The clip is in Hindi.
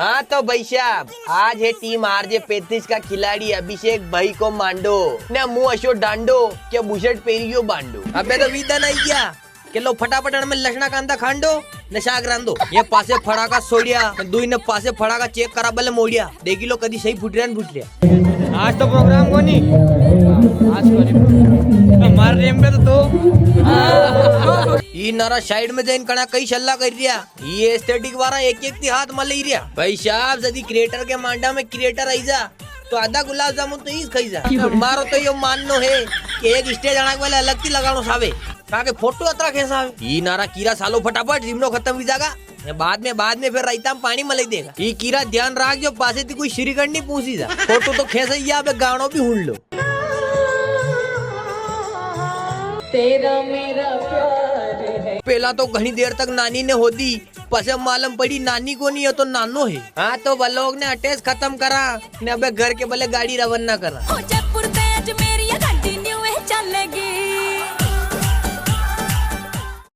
हाँ तो भाई साहब, आज है टीम आरजे 35 का खिलाड़ी अभिषेक भाई को मांडो ने मुंह अशो डांडो क्या बुशर्ट पेरियो बांडो। अबे तो वीदा नहीं क्या के लो फटाफट में लसना कांदा खांडो ने शाक रांदो। ये पासे फड़ाका सोडिया दुई ने पासे फड़ाका चेक करा बले मोडिया देखी लो कदी सही फुटरिया न फुटरिया। आज तो प्रोग्राम कोनी आज कोनी मार रेम पे तो ई नारा साइड में जैन कणा कई छल्ला कर रिया ये एस्थेटिक वाला एक ती हाथ मले रिया। भाई साहब यदि क्रिएटर के मांडा में क्रिएटर आई जा तो आधा गुलाब जामुन तो ही खाई जा। मारो तो यो माननो है कि एक स्टेज आना वाले अलग ती लगानो सावे ताकि फोटो अतरा खेसा ई नारा कीरा सालो फटाफट जिमनो खत्म भी जागा बाद में फिर रायता में पानी मलई देगा। ई कीरा ध्यान राख जो पासे थी कोई श्रीगढ़ नहीं पूछी जा फोटो तो खेसा या बे गानो भी हुन लो। तेरा मेरा प्यार है। पहला तो घनी देर तक नानी ने होदी पसे मालूम पड़ी नानी को नहीं है तो नानो है। हाँ तो लोग ने अटैच खत्म करा ने अबे घर के बले गाड़ी रवाना करा।